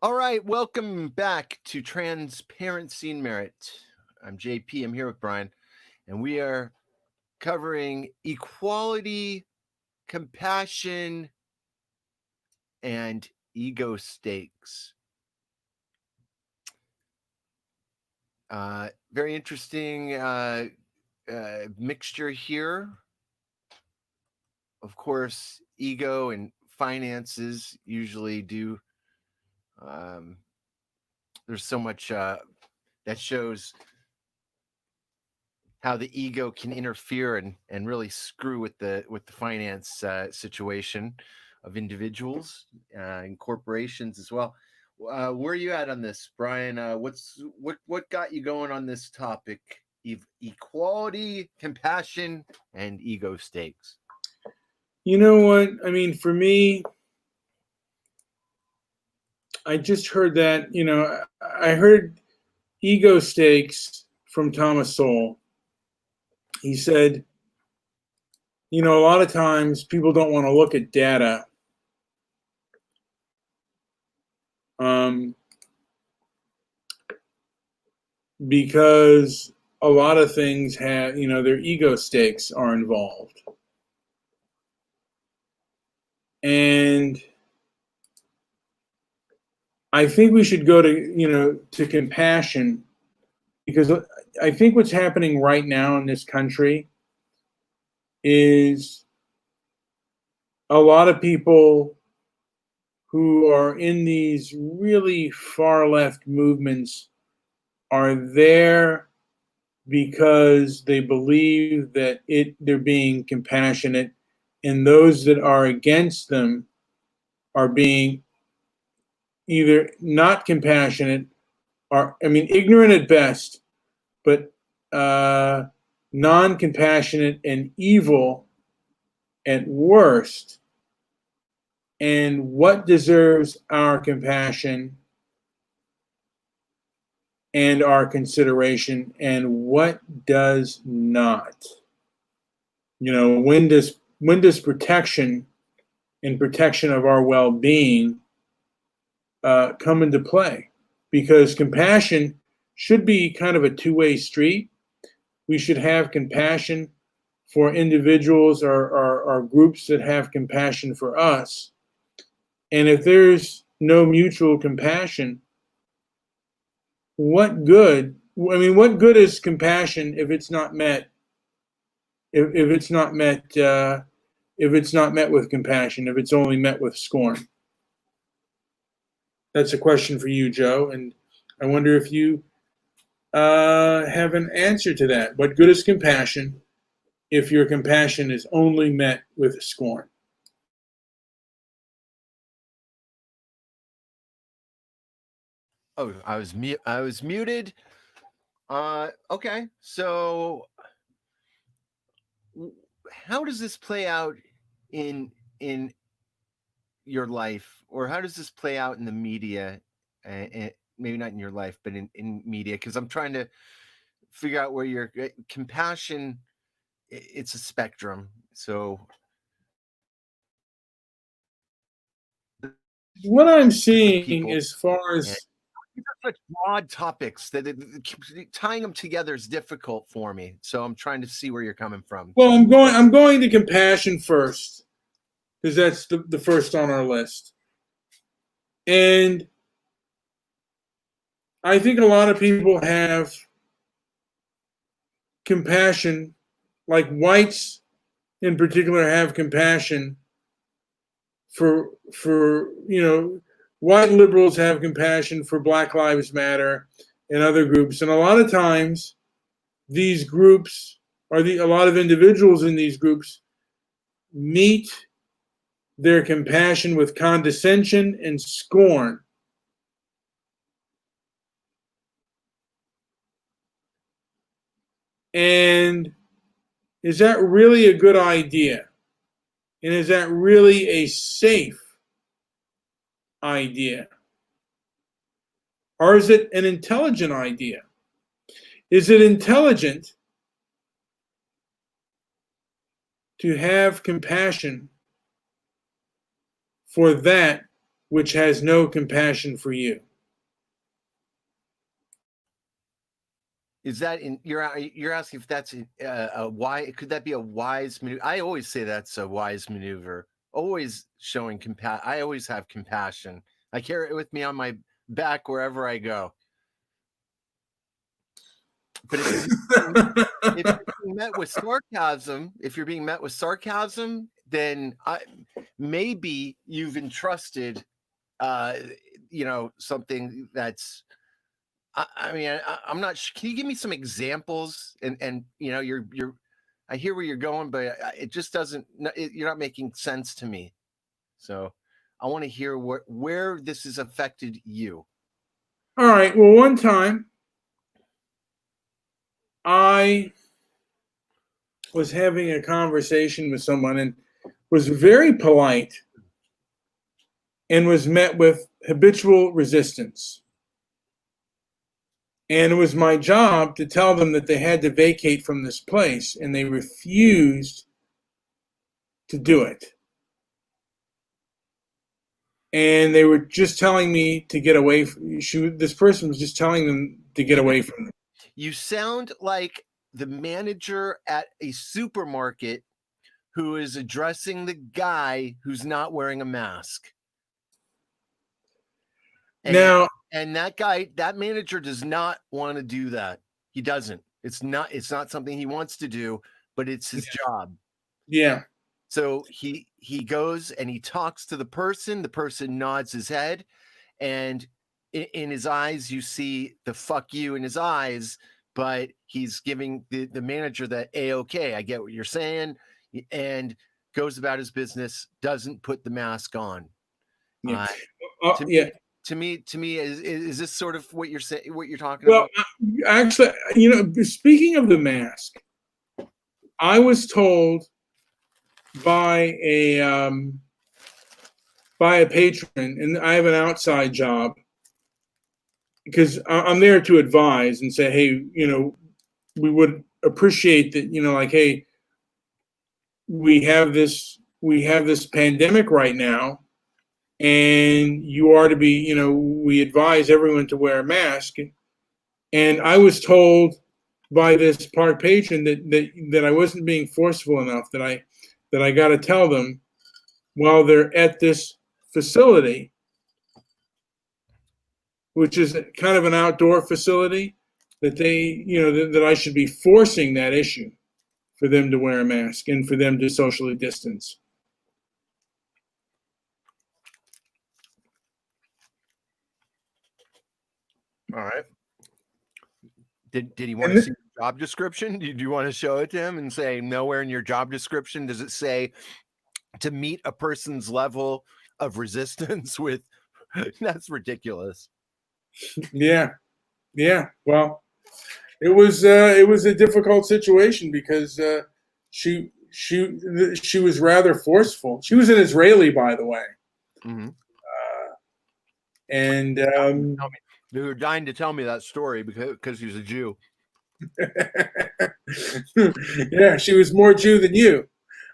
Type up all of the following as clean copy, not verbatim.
All right, welcome back to Transparency and Merit. I'm JP, I'm here with Brian, and we are covering equality, compassion, and ego stakes. Very interesting mixture here. Of course, ego and finances usually do. There's so much that shows how the ego can interfere and really screw with the finance situation of individuals and corporations as well. Where are you at on this, Brian? What got you going on this topic? Equality, compassion, and ego stakes. You know what? I mean, for me, I just heard that, I heard ego stakes from Thomas Sowell. He said, a lot of times people don't want to look at data. Because a lot of things have, their ego stakes are involved. And I think we should go to compassion, because I think what's happening right now in this country is a lot of people who are in these really far left movements are there because they believe that they're being compassionate, and those that are against them are being either not compassionate, or ignorant at best, but non-compassionate and evil at worst. And what deserves our compassion and our consideration, and what does not? When does protection and protection of our well-being come into play? Because compassion should be kind of a two-way street. We should have compassion for individuals or groups that have compassion for us. And if there's no mutual compassion, what good? What good is compassion if it's not met? If it's not met with compassion, if it's only met with scorn? That's a question for you, Joe, and I wonder if you have an answer to that. What good is compassion if your compassion is only met with scorn? Oh, I was muted. Okay, so how does this play out in your life, or how does this play out in the media? Maybe not in your life, but in media, because I'm trying to figure out where your compassion. It's a spectrum, so what I'm seeing as far as such broad topics that tying them together is difficult for me. So I'm trying to see where you're coming from. Well, I'm going to compassion first, because that's the first on our list. And I think a lot of people have compassion, like whites in particular have compassion for white liberals have compassion for Black Lives Matter and other groups. And a lot of times these groups, or a lot of individuals in these groups, meet their compassion with condescension and scorn. And is that really a good idea? And is that really a safe idea? Or is it an intelligent idea? Is it intelligent to have compassion for that which has no compassion for you. Is that you're asking if that's a why? Could that be a wise maneuver? I always say that's a wise maneuver. Always showing compassion. I always have compassion. I carry it with me on my back wherever I go. But if you're being met with sarcasm, then maybe you've entrusted, something that's. I'm not. Can you give me some examples? And you're. I hear where you're going, but it just doesn't. You're not making sense to me. So, I want to hear where this has affected you. All right. Well, one time I was having a conversation with someone and was very polite and was met with habitual resistance. And it was my job to tell them that they had to vacate from this place, and they refused to do it. And they were just telling me to get away from this person was just telling them to get away from them. You sound like the manager at a supermarket who is addressing the guy who's not wearing a mask. And that manager does not want to do that. He doesn't. It's not something he wants to do, but it's his job. Yeah. So he goes and he talks to the person nods his head, and in his eyes, you see the fuck you in his eyes, but he's giving the manager that A-okay, I get what you're saying, and goes about his business, doesn't put the mask on. Yeah. To me, is this sort of what you're saying, what you're talking about? Well, actually, speaking of the mask, I was told by a patron, and I have an outside job because I'm there to advise and say, hey, we would appreciate that, hey, we have this pandemic right now, and you are to be, we advise everyone to wear a mask. And I was told by this park patron that I wasn't being forceful enough, that I got to tell them while they're at this facility, which is kind of an outdoor facility, that that I should be forcing that issue for them to wear a mask and for them to socially distance. All right. Did he want to see the job description? Do you want to show it to him and say, nowhere in your job description does it say to meet a person's level of resistance with? That's ridiculous. Yeah. Well, it was a difficult situation because she was rather forceful. She was an Israeli, by the way. Mm-hmm. And you were dying to tell me that story because he was a Jew. Yeah, she was more Jew than you.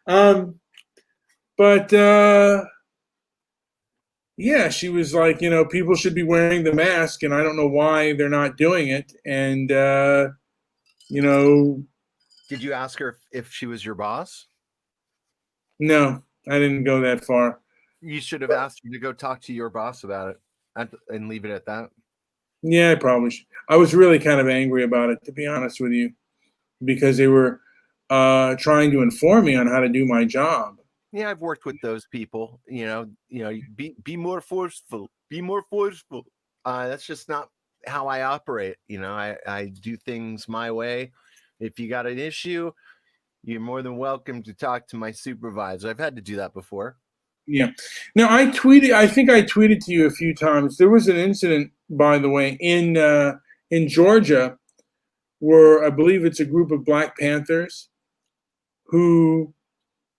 But yeah, she was like, people should be wearing the mask, and I don't know why they're not doing it. And Did you ask her if she was your boss? No, I didn't go that far. You should have asked her to go talk to your boss about it and leave it at that. Yeah, I probably should. I was really kind of angry about it, to be honest with you, because they were trying to inform me on how to do my job. Yeah, I've worked with those people. Be more forceful. Be more forceful. That's just not how I operate. I do things my way. If you got an issue, you're more than welcome to talk to my supervisor. I've had to do that before. Yeah. Now, I think I tweeted to you a few times. There was an incident, by the way, in Georgia, where I believe it's a group of Black Panthers who,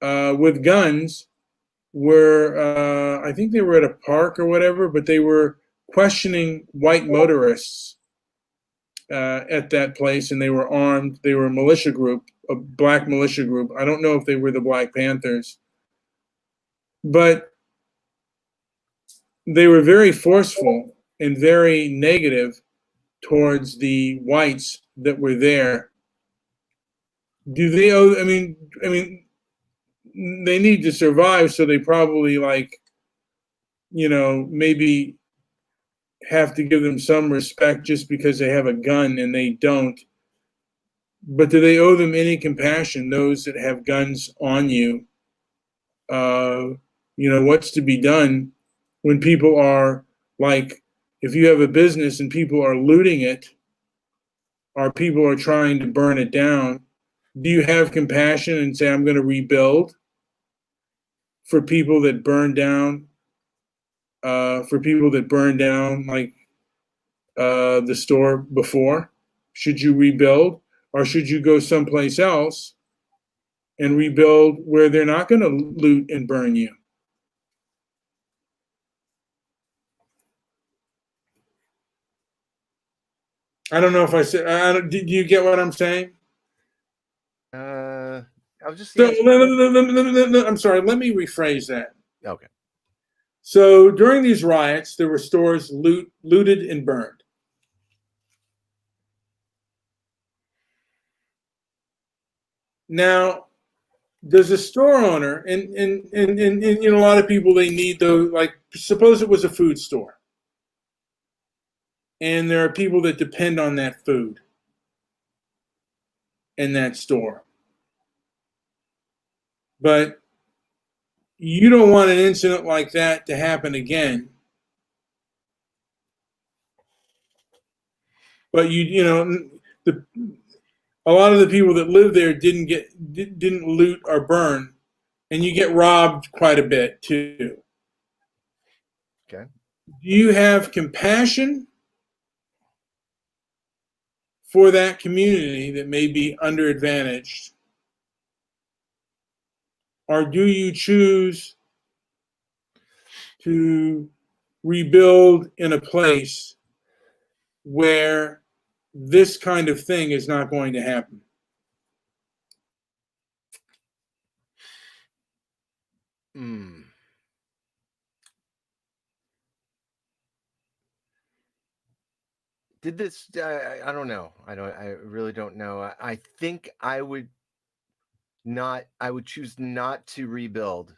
with guns, were, I think they were at a park or whatever, but they were questioning white motorists at that place, and they were armed. They were a militia group, a black militia group. I don't know if they were the Black Panthers. But they were very forceful and very negative towards the whites that were there. Do they owe? I mean, they need to survive, so they probably maybe have to give them some respect just because they have a gun and they don't. But do they owe them any compassion? Those that have guns on you, what's to be done when people are if you have a business and people are looting it, or people are trying to burn it down, do you have compassion and say, I'm going to rebuild for people that burn down, the store before? Should you rebuild, or should you go someplace else and rebuild where they're not going to loot and burn you? I don't know if I said. Do you get what I'm saying? I was just. So, I'm sorry. Let me rephrase that. Okay. So during these riots, there were stores looted and burned. Now, does a store owner and a lot of people, they need those, suppose it was a food store, and there are people that depend on that food in that store, but you don't want an incident like that to happen again. But a lot of the people that live there didn't loot or burn, and you get robbed quite a bit too. Okay. Do you have compassion for that community that may be underadvantaged? Or do you choose to rebuild in a place where this kind of thing is not going to happen? Did this? I don't know. I really don't know. I think I would not. I would choose not to rebuild.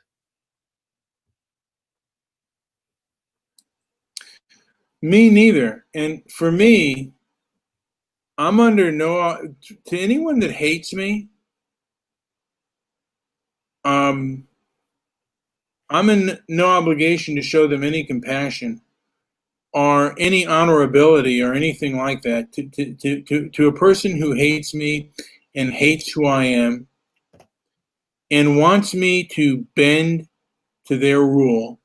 Me neither. And for me, I'm under no. To anyone that hates me, I'm in no obligation to show them any compassion or any honorability or anything like that. To a person who hates me and hates who I am and wants me to bend to their rule,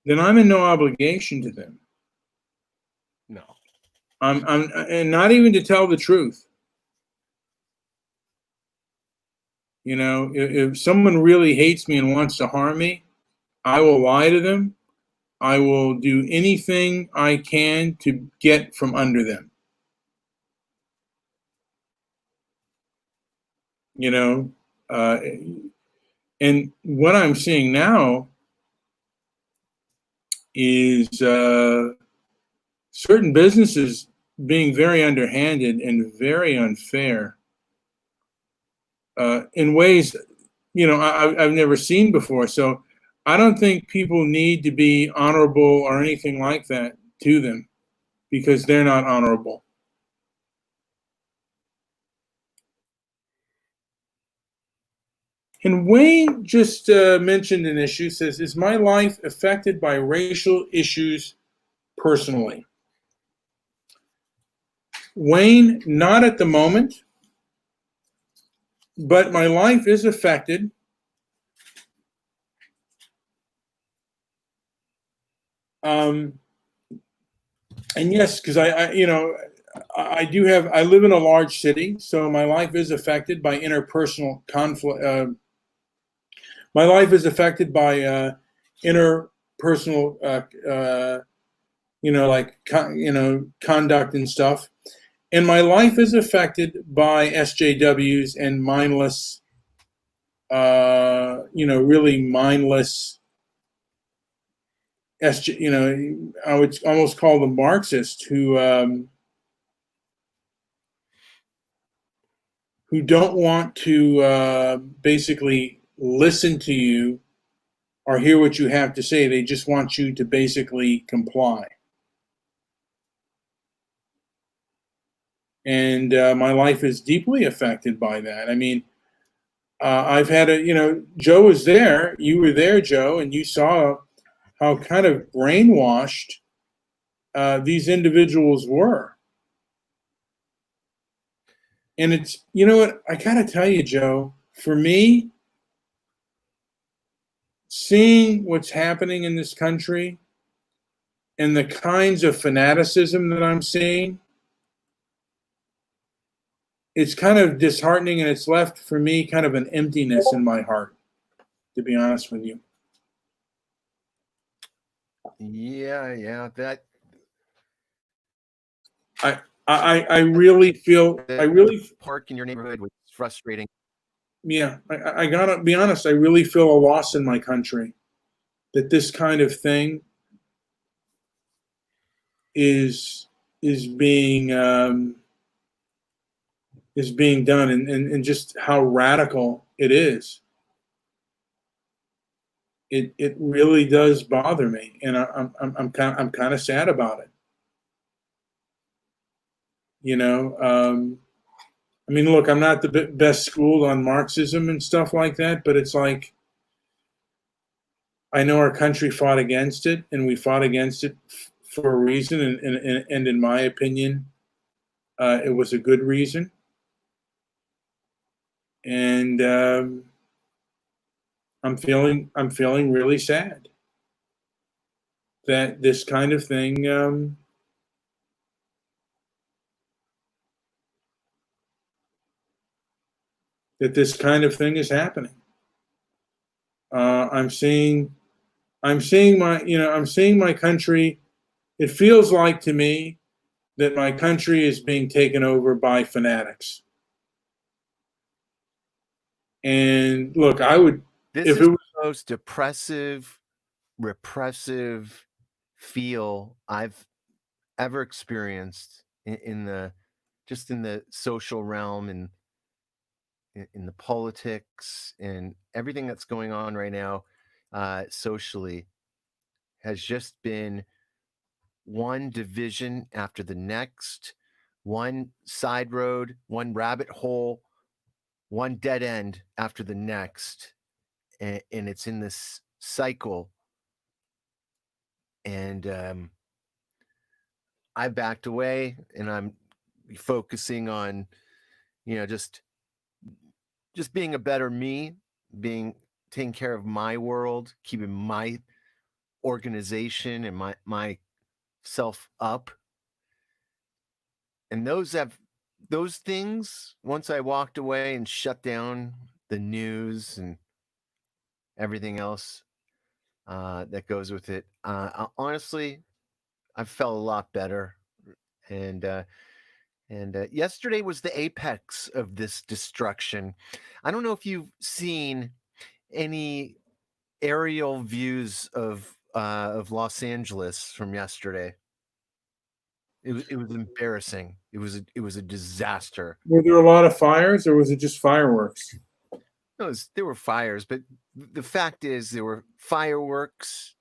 then I'm in no obligation to them. No. I'm and not even to tell the truth. If someone really hates me and wants to harm me, I will lie to them. I will do anything I can to get from under them. And what I'm seeing now is certain businesses being very underhanded and very unfair in ways I've never seen before. So I don't think people need to be honorable or anything like that to them, because they're not honorable. And Wayne just mentioned an issue, says, is my life affected by racial issues personally? Wayne, not at the moment, but my life is affected. And yes, because I live in a large city, so my life is affected by interpersonal conflict. My life is affected by interpersonal, conduct and stuff. And my life is affected by SJWs and mindless, really mindless I would almost call them Marxists who don't want to basically listen to you or hear what you have to say. They just want you to basically comply. And my life is deeply affected by that. I mean, I've had Joe was there. You were there, Joe, and you saw how kind of brainwashed these individuals were. And it's, you know what, I gotta tell you, Joe, for me, seeing what's happening in this country and the kinds of fanaticism that I'm seeing, it's kind of disheartening, and it's left for me kind of an emptiness in my heart, to be honest with you. Yeah, that I really feel the park in your neighborhood was frustrating. I gotta be honest, I really feel a loss in my country that this kind of thing is being done, and just how radical it is. It really does bother me, and I'm kind of sad about it. I mean, look, I'm not the best schooled on Marxism and stuff like that, but it's like, I know our country fought against it, and we fought against it for a reason, and in my opinion, it was a good reason. And I'm feeling really sad that this kind of thing is happening. I'm seeing my country. It feels like to me that my country is being taken over by fanatics. And look, I would. This if is it was the most depressive, repressive feel I've ever experienced in the social realm, and in the politics and everything that's going on right now socially, has just been one division after the next, one side road, one rabbit hole, one dead end after the next, and it's in this cycle. And I backed away, and I'm focusing on, just being a better me, being taking care of my world, keeping my organization and my self up. And those things, once I walked away and shut down the news and everything else that goes with it, honestly, I felt a lot better. And yesterday was the apex of this destruction. I don't know if you've seen any aerial views of Los Angeles from yesterday. It was embarrassing. It was a disaster. Were there a lot of fires, or was it just fireworks? No, there were fires, but the fact is there were fireworks,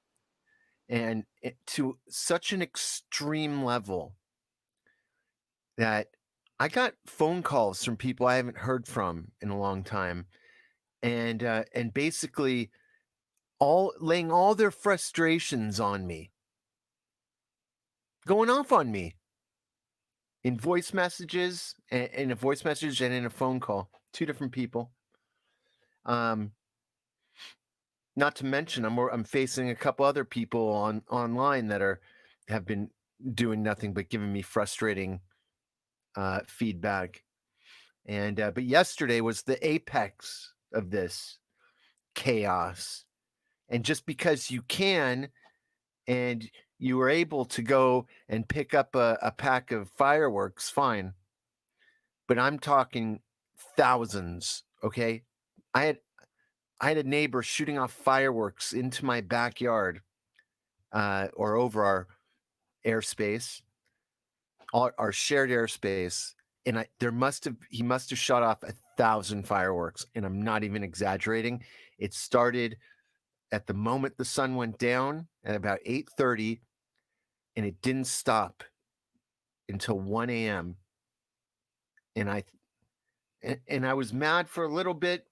and to such an extreme level that I got phone calls from people I haven't heard from in a long time, and basically all laying all their frustrations on me, going off on me in voice messages, in a voice message and in a phone call. Two different people. Not to mention, I'm facing a couple other people online that have been doing nothing but giving me frustrating feedback. And but yesterday was the apex of this chaos. And just because you can, and you were able to go and pick up a pack of fireworks, fine. But I'm talking thousands. Okay, I had a neighbor shooting off fireworks into my backyard or over our airspace, our shared airspace, and he must have shot off 1,000 fireworks, and I'm not even exaggerating. It started at the moment the sun went down at about 8:30, and it didn't stop until 1 a.m. And I was mad for a little bit,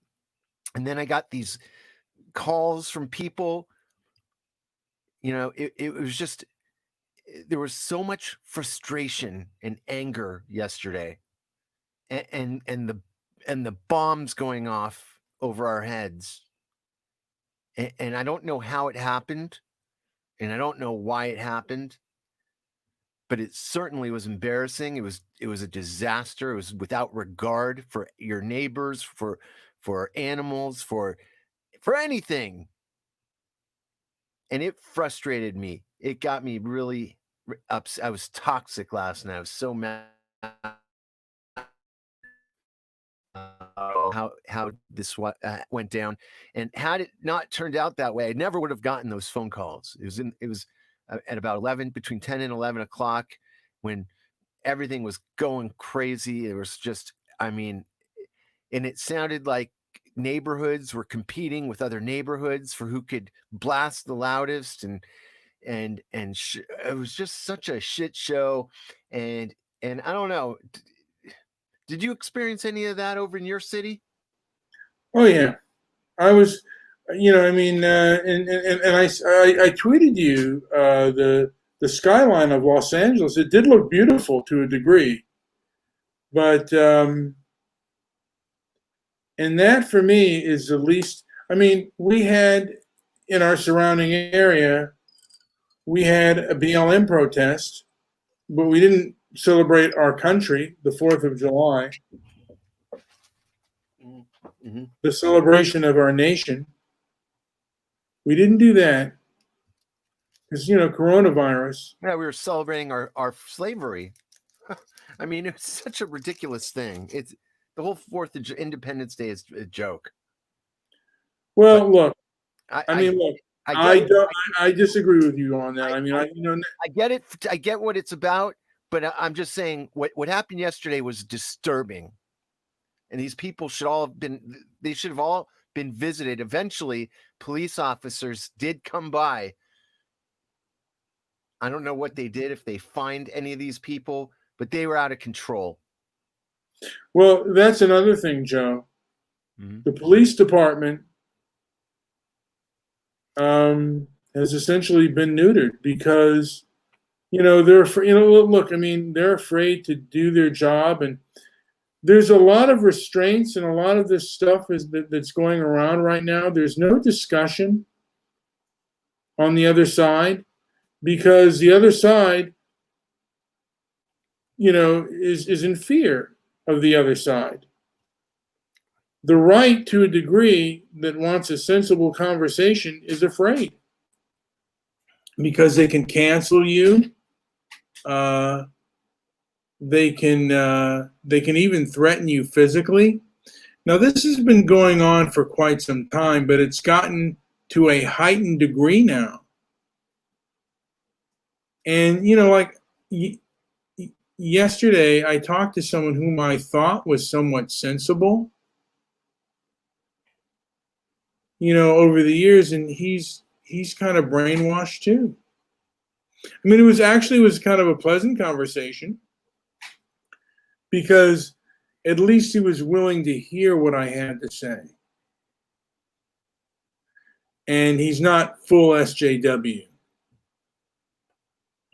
and then I got these calls from people. It was just, there was so much frustration and anger yesterday, and the bombs going off over our heads, and I don't know how it happened, and I don't know why it happened, but it certainly was embarrassing. It was a disaster. It was without regard for your neighbors, for animals, for anything. And it frustrated me. It got me really upset. I was toxic last night. I was so mad how this went down, and had it not turned out that way, I never would have gotten those phone calls. It was at about 11, between 10 and 11 o'clock, when everything was going crazy. It was just, I mean, and it sounded like neighborhoods were competing with other neighborhoods for who could blast the loudest, and it was just such a shit show. And I don't know, did you experience any of that over in your city? Oh yeah, I was, I mean, and I tweeted you the skyline of Los Angeles. It did look beautiful to a degree, but and that for me is the least. I mean, we had in our surrounding area, we had a BLM protest, but we didn't celebrate our country, the 4th of July, Mm-hmm. the celebration of our nation. We didn't do that because, coronavirus. Yeah, we were celebrating our slavery. I mean, it's such a ridiculous thing. It's the whole Independence Day is a joke. Well, But look, I mean, look, I get it. I disagree with you on that. I get it. I get what it's about, but I'm just saying what happened yesterday was disturbing, and these people should all have been. They should have all been visited. Eventually, police officers did come by. I don't know what they did, if they find any of these people, but they were out of control. Well, that's another thing, Joe. Mm-hmm. The police department has essentially been neutered because, they're, look, I mean, they're afraid to do their job, and there's a lot of restraints, and a lot of this stuff that's going around right now. There's no discussion on the other side, because the other side, is in fear of the other side. The right, to a degree, that wants a sensible conversation is afraid because they can cancel you. They can even threaten you physically. Now, this has been going on for quite some time, but it's gotten to a heightened degree now. And like yesterday, I talked to someone whom I thought was somewhat sensible, over the years, and he's kind of brainwashed too. I mean, it was kind of a pleasant conversation, because at least he was willing to hear what I had to say. And he's not full SJW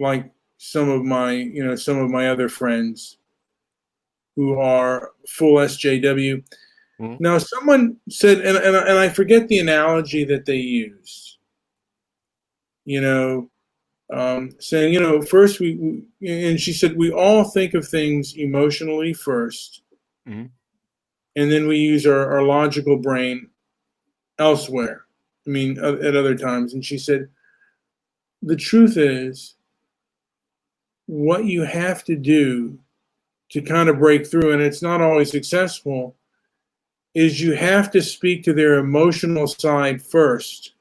like some of my other friends who are full SJW. Mm-hmm. Now, someone said, and I forget the analogy that they used, saying, first and she said, we all think of things emotionally first, mm-hmm. and then we use our logical brain elsewhere. I mean, at other times. And she said, the truth is, what you have to do to kind of break through, and it's not always successful, is you have to speak to their emotional side first,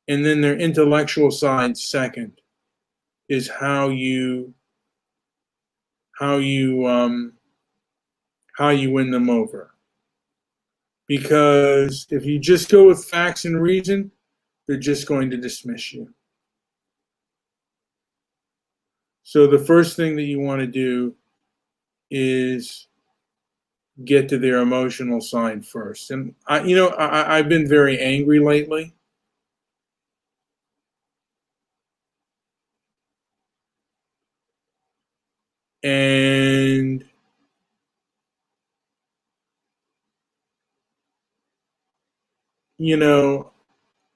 and then their intellectual side second, is how you win them over. Because if you just go with facts and reason, they're just going to dismiss you. So the first thing that you want to do is get to their emotional side first. And I've been very angry lately. And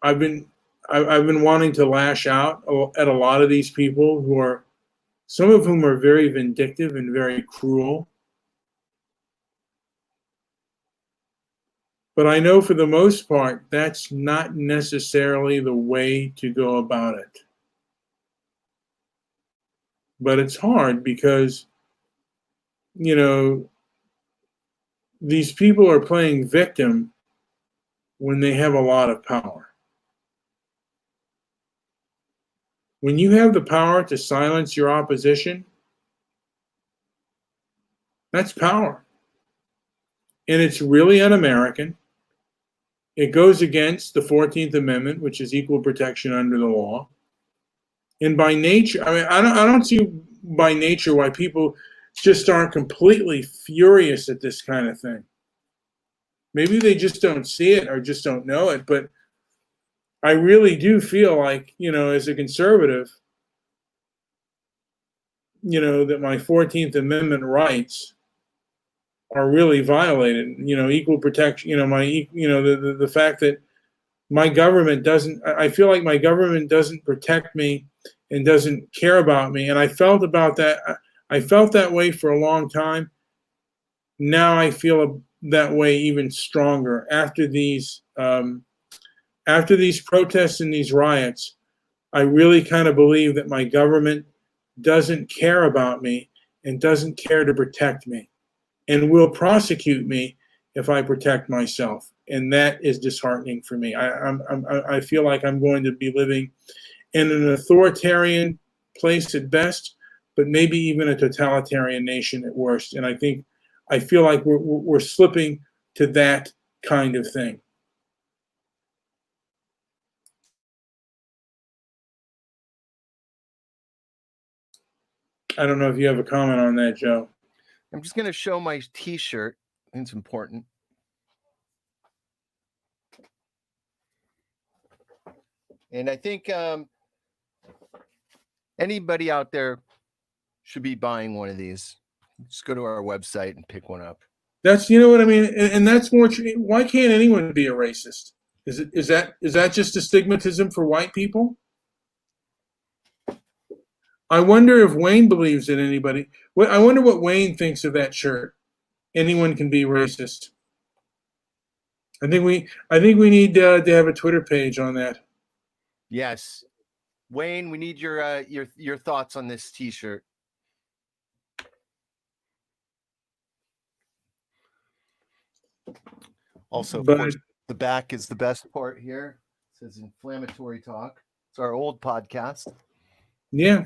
I've been wanting to lash out at a lot of these people who are, some of whom are very vindictive and very cruel. But I know for the most part, that's not necessarily the way to go about it. But it's hard because, these people are playing victim when they have a lot of power. When you have the power to silence your opposition, that's power. And it's really un-American. It goes against the 14th Amendment, which is equal protection under the law. And by nature, I don't see by nature why people just aren't completely furious at this kind of thing. Maybe they just don't see it or just don't know it. But I really do feel like, as a conservative, that my 14th Amendment rights are really violated. Equal protection, the fact that my government doesn't, I feel like my government doesn't protect me and doesn't care about me. And I felt that way for a long time. Now I feel that way even stronger after these protests and these riots. I really kind of believe that my government doesn't care about me and doesn't care to protect me, and will prosecute me if I protect myself. And that is disheartening for me. I feel like I'm going to be living in an authoritarian place at best, but maybe even a totalitarian nation at worst. And I feel like we're slipping to that kind of thing. I don't know if you have a comment on that, Joe. I'm just going to show my T-shirt. I think it's important. And I think anybody out there should be buying one of these. Just go to our website and pick one up. That's, what I mean, and that's more. Why can't anyone be a racist? Is that just a stigmatism for white people? I wonder if Wayne believes that anybody. I wonder what Wayne thinks of that shirt. Anyone can be racist. I think we need to have a Twitter page on that. Yes, Wayne, we need your thoughts on this T-shirt. Also, of course, the back is the best part here. It says inflammatory talk. It's our old podcast. Yeah.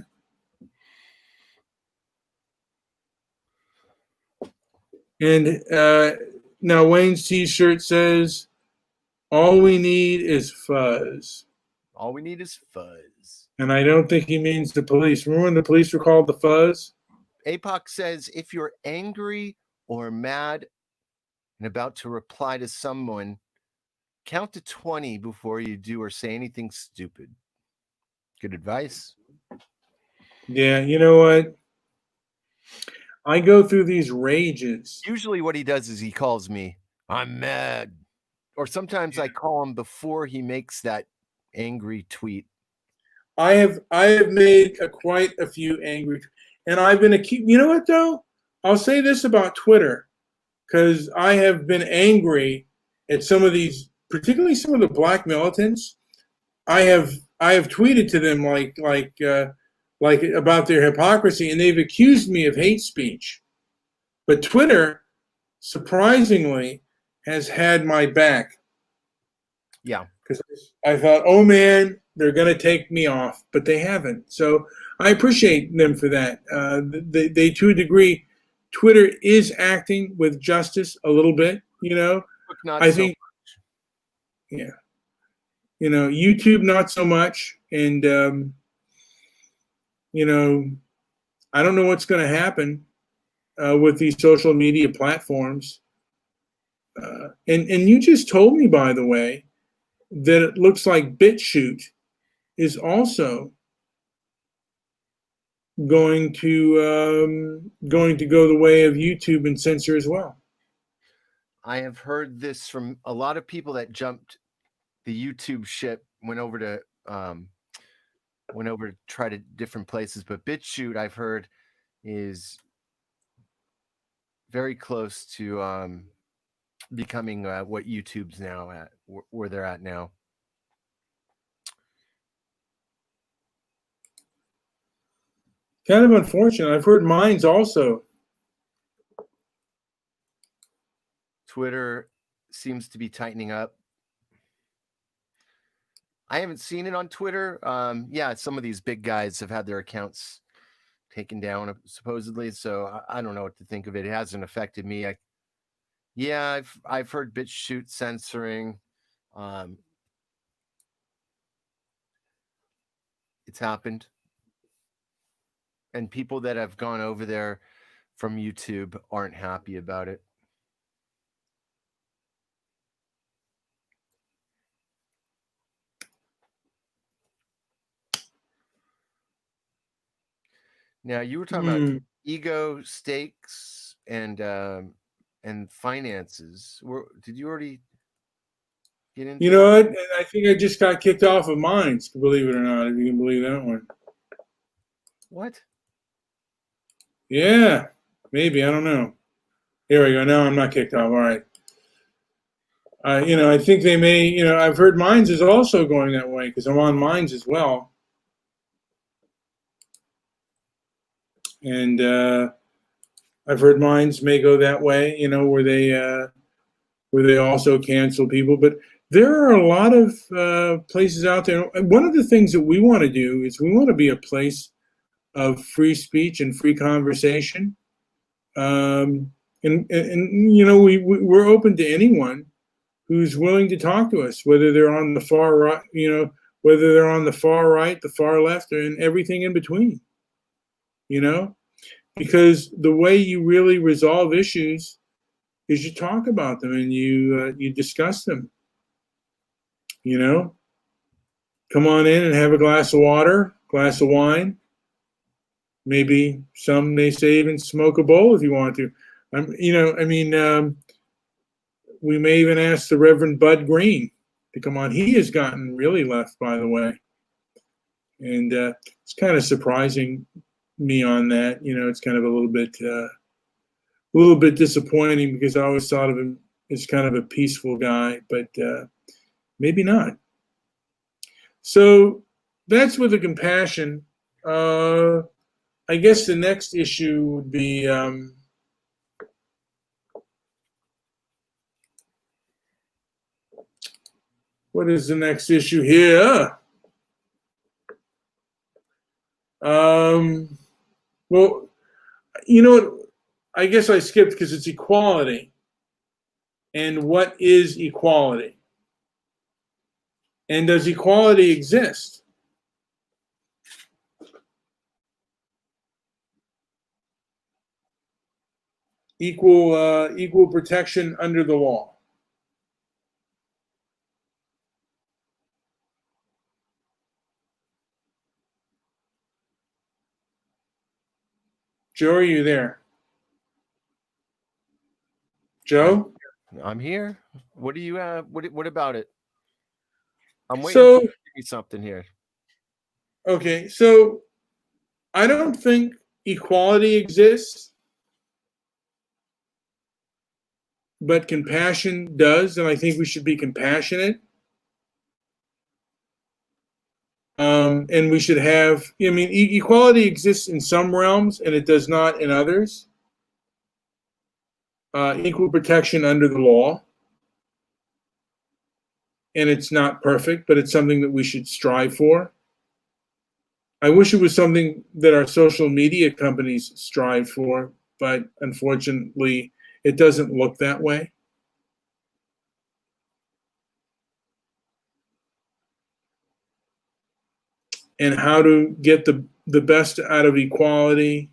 And now Wayne's T-shirt says, "All we need is fuzz." All we need is fuzz. And I don't think he means the police. Remember when the police were called the fuzz? APOC says, if you're angry or mad and about to reply to someone, count to 20 before you do or say anything stupid. Good advice. Yeah, you know what? I go through these rages. Usually what he does is he calls me, I'm mad. Or sometimes I call him before he makes that angry tweet. I have made quite a few angry, and I've been accused. You know what though? I'll say this about Twitter, because I have been angry at some of these, particularly some of the black militants. I have tweeted to them like about their hypocrisy, and they've accused me of hate speech. But Twitter, surprisingly, has had my back. Yeah. because I thought, oh man, they're going to take me off, but they haven't. So I appreciate them for that. They to a degree, Twitter is acting with justice a little bit. Not I so think, yeah, YouTube not so much, and I don't know what's going to happen with these social media platforms. And you just told me, by the way, that it looks like BitChute is also going to go the way of YouTube and censor as well. I have heard this from a lot of people that jumped the YouTube ship, went over to try to different places, but BitChute I've heard is very close to becoming what YouTube's now at, where they're at now. Kind of unfortunate. I've heard Minds also. Twitter seems to be tightening up. I haven't seen it on Twitter. Yeah, some of these big guys have had their accounts taken down supposedly, so I don't know what to think of it. It hasn't affected me. I've heard BitChute censoring. It's happened, and people that have gone over there from YouTube aren't happy about it. Now you were talking about ego, stakes, and finances. Did you already get into? You know what? I think I just got kicked off of Minds, believe it or not, if you can believe that one. What? Yeah, maybe. I don't know. Here we go. Now I'm not kicked off. All right. I think they may, I've heard Minds is also going that way because I'm on Minds as well. And I've heard Minds may go that way, where they also cancel people. But there are a lot of places out there. One of the things that we want to do is we want to be a place of free speech and free conversation. And we're open to anyone who's willing to talk to us, whether they're on the far right, whether they're on the far right, the far left, and everything in between. Because the way you really resolve issues is you talk about them and you discuss them. Come on in and have a glass of water, glass of wine. Maybe some may say even smoke a bowl if you want to. We may even ask the Reverend Bud Green to come on. He has gotten really left, by the way. And it's kind of surprising me on that. It's kind of a little bit disappointing because I always thought of him as kind of a peaceful guy, but maybe not. So that's with the compassion. I guess the next issue would be what is the next issue here? Well, I guess I skipped because it's equality. And what is equality? And does equality exist? Equal protection under the law. Joe, are you there? Joe? I'm here. What do you what about it? I'm waiting So, for you to give me something here. Okay, so I don't think equality exists, but compassion does, and I think we should be compassionate. And we should have, equality exists in some realms and it does not in others. Equal protection under the law. and it's not perfect, but it's something that we should strive for. I wish it was something that our social media companies strive for, but unfortunately, it doesn't look that way. And how to get the best out of equality.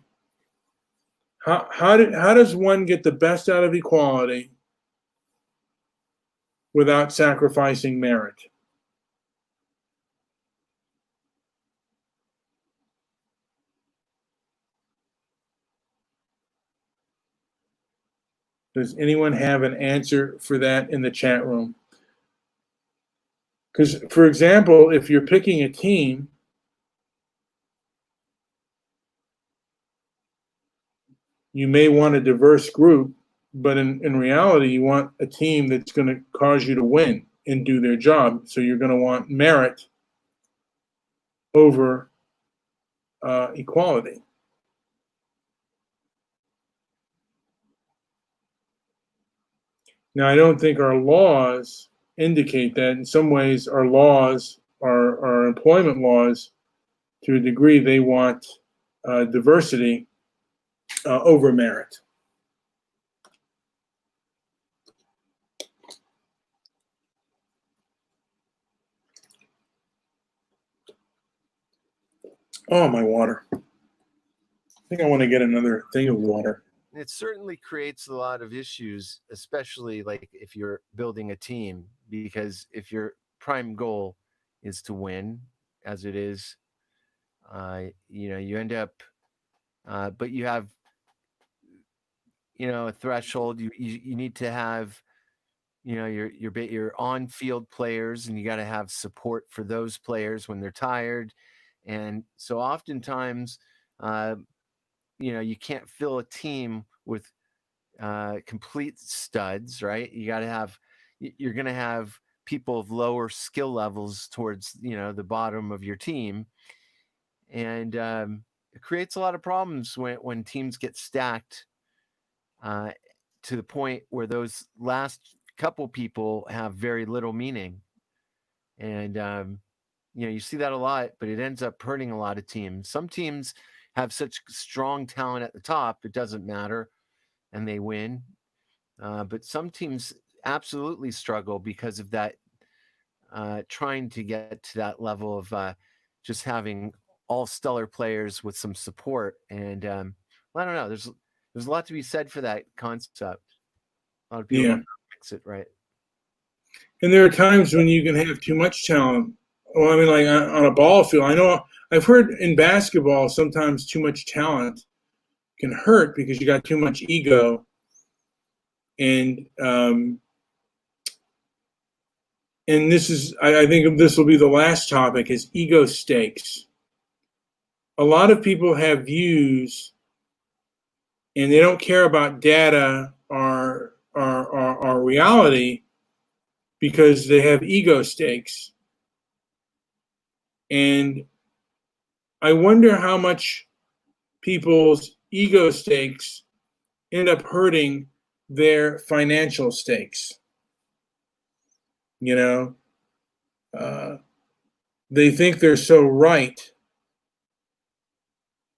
How does one get the best out of equality without sacrificing merit? Does anyone have an answer for that in the chat room? Because, for example, if you're picking a team, you may want a diverse group, but in reality, you want a team that's going to cause you to win and do their job. So you're going to want merit over equality. Now, I don't think our laws indicate that. In some ways, our laws, our employment laws, to a degree, they want diversity over merit. Oh, my water. I think I want to get another thing of water. It certainly creates a lot of issues, especially like if you're building a team, because if your prime goal is to win, as it is, you end up, but you have, a threshold. You need to have, your on field players, and you got to have support for those players when they're tired, and so oftentimes, you can't fill a team with complete studs, right? You're going to have people of lower skill levels towards, the bottom of your team. And it creates a lot of problems when teams get stacked to the point where those last couple people have very little meaning. And, you see that a lot, but it ends up hurting a lot of teams. Some teams have such strong talent at the top, it doesn't matter, and they win. But some teams absolutely struggle because of that, trying to get to that level of just having all stellar players with some support. And I don't know. There's a lot to be said for that concept. A lot of people don't fix it right. And there are times when you can have too much talent. Well, I mean, like on a ball field, I know I've heard in basketball sometimes too much talent can hurt because you got too much ego. And this is, I think this will be the last topic, is ego stakes. A lot of people have views, and they don't care about data or reality because they have ego stakes. And I wonder how much people's ego stakes end up hurting their financial stakes. They think they're so right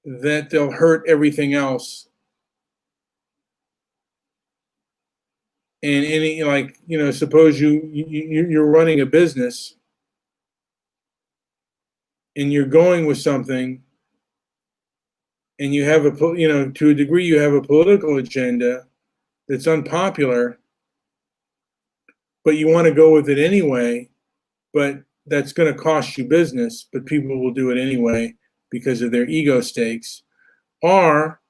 that they'll hurt everything else. And suppose you're running a business and you're going with something, and you have to a degree you have a political agenda that's unpopular, but you want to go with it anyway, but that's going to cost you business, but people will do it anyway because of their ego stakes. Or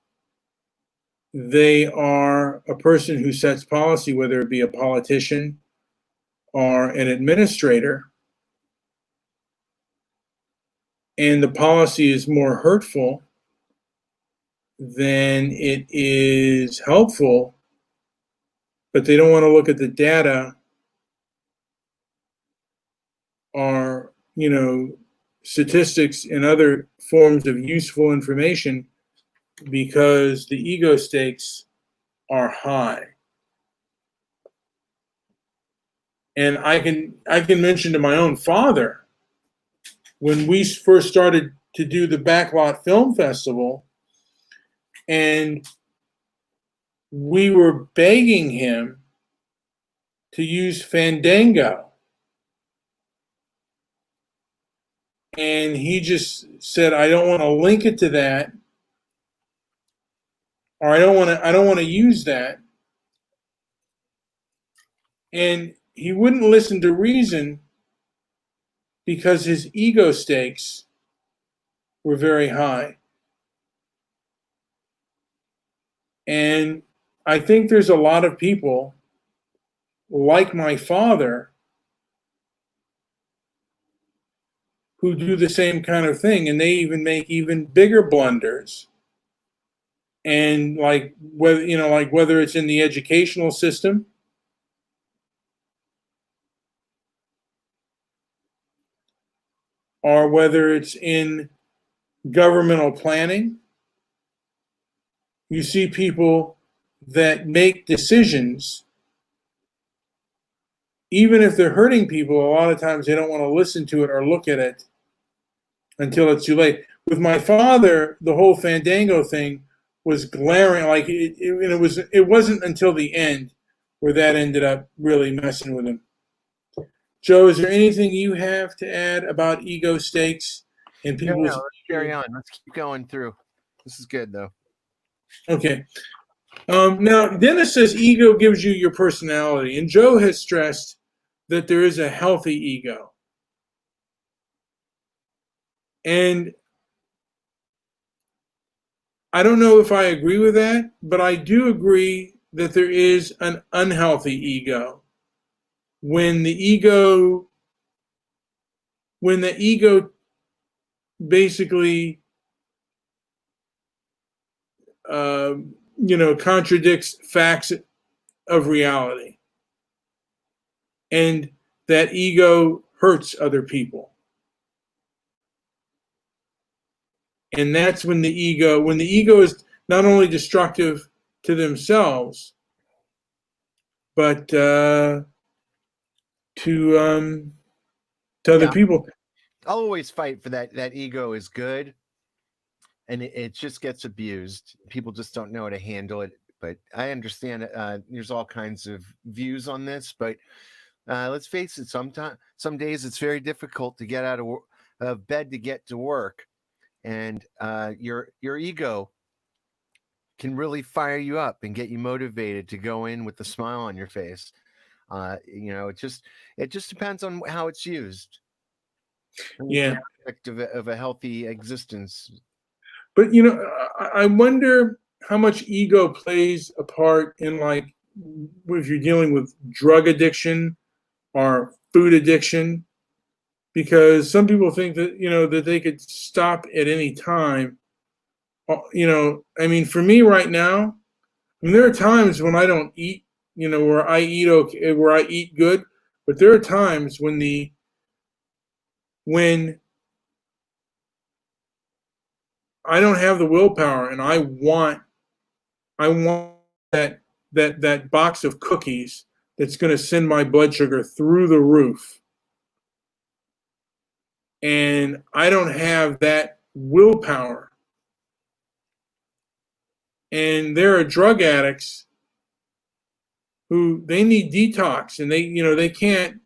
they are a person who sets policy, whether it be a politician or an administrator, and the policy is more hurtful than it is helpful, but they don't want to look at the data or statistics and other forms of useful information because the ego stakes are high. And I can mention to my own father, when we first started to do the Backlot Film Festival, and we were begging him to use Fandango, and he just said, "I don't want to link it to that, or I don't want to use that." And he wouldn't listen to reason because his ego stakes were very high. And I think there's a lot of people like my father who do the same kind of thing, and they even make even bigger blunders. And like whether it's in the educational system, or whether it's in governmental planning, you see people that make decisions, even if they're hurting people. A lot of times they don't want to listen to it or look at it until it's too late. With my father, the whole Fandango thing was glaring. Like it wasn't until the end where that ended up really messing with him. Joe, is there anything you have to add about ego stakes and people's? No, let's carry on. Let's keep going through. This is good though. Okay. Now, Dennis says ego gives you your personality, and Joe has stressed that there is a healthy ego. And I don't know if I agree with that, but I do agree that there is an unhealthy ego. When the ego basically contradicts facts of reality, and that ego hurts other people. And that's when the ego is not only destructive to themselves, but to other people. I'll always fight for that. That ego is good, and it just gets abused. People just don't know how to handle it. But I understand. There's all kinds of views on this, but let's face it. Some days it's very difficult to get out of bed to get to work, and your ego can really fire you up and get you motivated to go in with a smile on your face. It just depends on how it's used. Yeah. Of a healthy existence. But I wonder how much ego plays a part in, like, if you're dealing with drug addiction or food addiction, because some people think that that they could stop at any time. I mean, for me right now, I mean, there are times when I don't eat, where I eat okay, where I eat good, but there are times when I don't have the willpower, and I want that box of cookies that's going to send my blood sugar through the roof, and I don't have that willpower. And there are drug addicts who they need detox, and they can't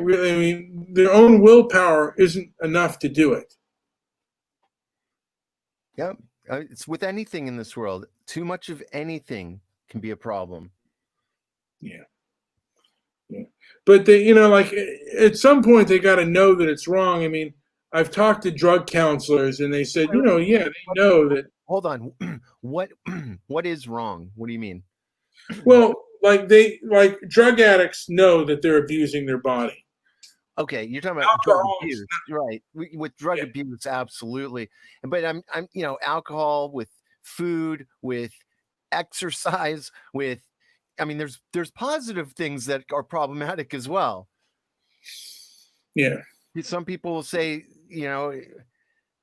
really. I mean, their own willpower isn't enough to do it. Yep. It's with anything in this world. Too much of anything can be a problem. Yeah. But they, like, at some point they got to know that it's wrong. I mean, I've talked to drug counselors, and they said, yeah, they know that. Hold on. What is wrong? What do you mean? Well, like drug addicts know that they're abusing their body. Okay, you're talking about drug abuse, right? With drug abuse, absolutely. But I'm alcohol, with food, with exercise, with, I mean, there's positive things that are problematic as well. Yeah. Some people will say,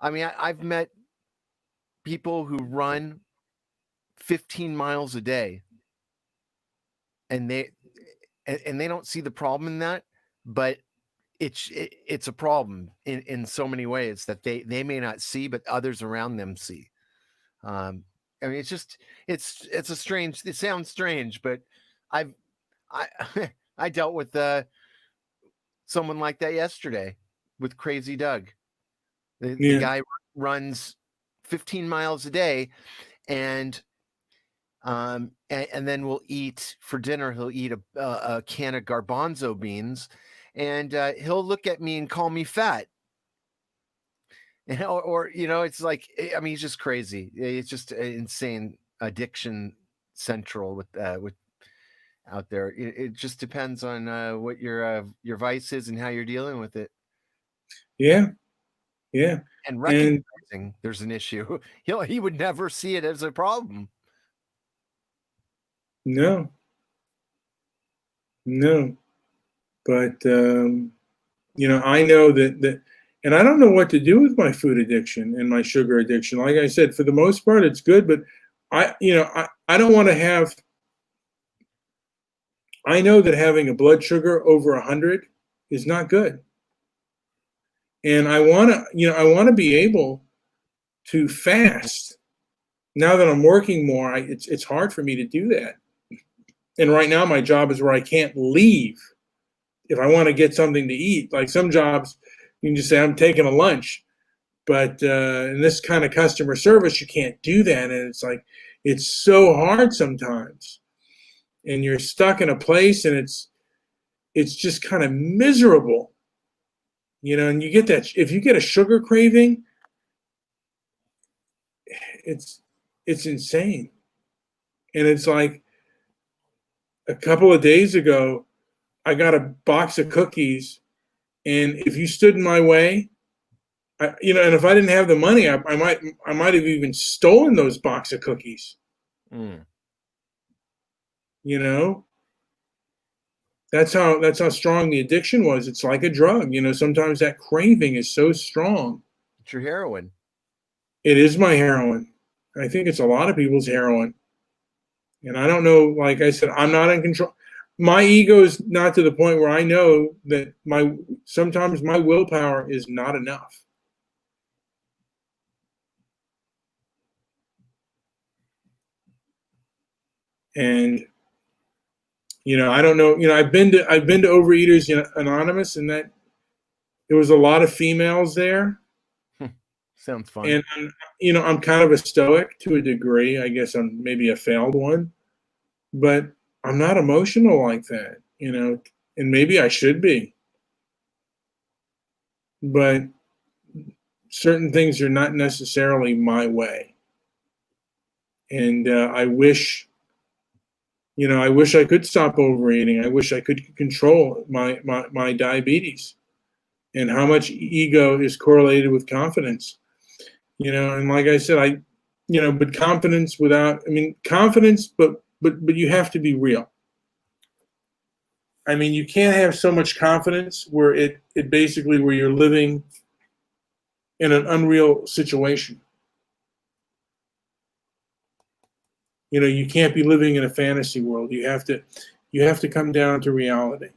I mean, I've met people who run 15 miles a day, and and they don't see the problem in that, but it's a problem in so many ways that they may not see, but others around them see. I mean, it's a strange. It sounds strange, but I I dealt with someone like that yesterday with Crazy Doug. The guy runs 15 miles a day, and then we'll eat for dinner. He'll eat a can of garbanzo beans, and he'll look at me and call me fat. Or it's like, I mean, he's just crazy. It's just insane addiction central with out there. It just depends on what your vice is and how you're dealing with it. Yeah. And recognizing there's an issue. He would never see it as a problem. No. But I know that, and I don't know what to do with my food addiction and my sugar addiction. Like I said, for the most part, it's good, but I don't want to have. I know that having a blood sugar over 100 is not good, and I want to be able to fast. Now that I'm working more, it's hard for me to do that. And right now, my job is where I can't leave. If I want to get something to eat, like some jobs, you can just say, I'm taking a lunch. But in this kind of customer service, you can't do that. And it's like, it's so hard sometimes. And you're stuck in a place, and it's just kind of miserable. And you get that, if you get a sugar craving, it's insane. And it's like a couple of days ago, I got a box of cookies, and if you stood in my way, and if I didn't have the money, I might have even stolen those box of cookies. That's how strong the addiction was. It's like a drug. Sometimes that craving is so strong. It's your heroin. It is my heroin. I think it's a lot of people's heroin. And I don't know, like I said, I'm not in control. My ego is not to the point where I know that sometimes my willpower is not enough. And I don't know. I've been to Overeaters Anonymous, and that there was a lot of females there. Sounds fun. And I'm kind of a stoic to a degree. I guess I'm maybe a failed one, but I'm not emotional like that. And maybe I should be. But certain things are not necessarily my way. And I wish I could stop overeating. I wish I could control my diabetes, and how much ego is correlated with confidence. And like I said, but confidence confidence, but you have to be real. I mean, you can't have so much confidence where it basically where you're living in an unreal situation. You can't be living in a fantasy world. You have to come down to reality.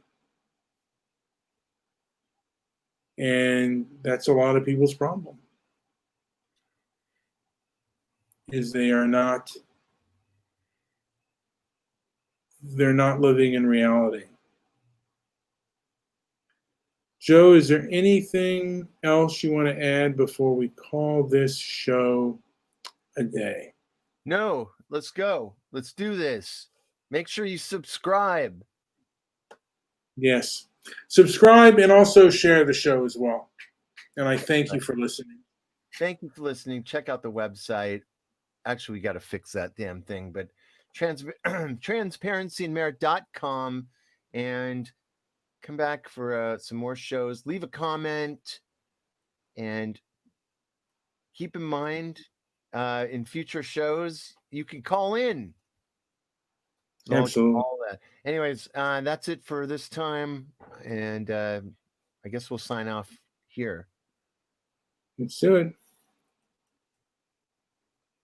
And that's a lot of people's problem. Is they're not living in reality. Joe, is there anything else you want to add before we call this show a day? No, let's go. Let's do this. Make sure you subscribe. Yes. Subscribe and also share the show as well. And I thank you for listening. Thank you for listening. Check out the website. Actually, we got to fix that damn thing, but transparencyandmerit.com, and come back for some more shows. Leave a comment, and keep in mind, in future shows, you can call in. Absolutely. All that. Anyways, that's it for this time, and I guess we'll sign off here. Let's do it.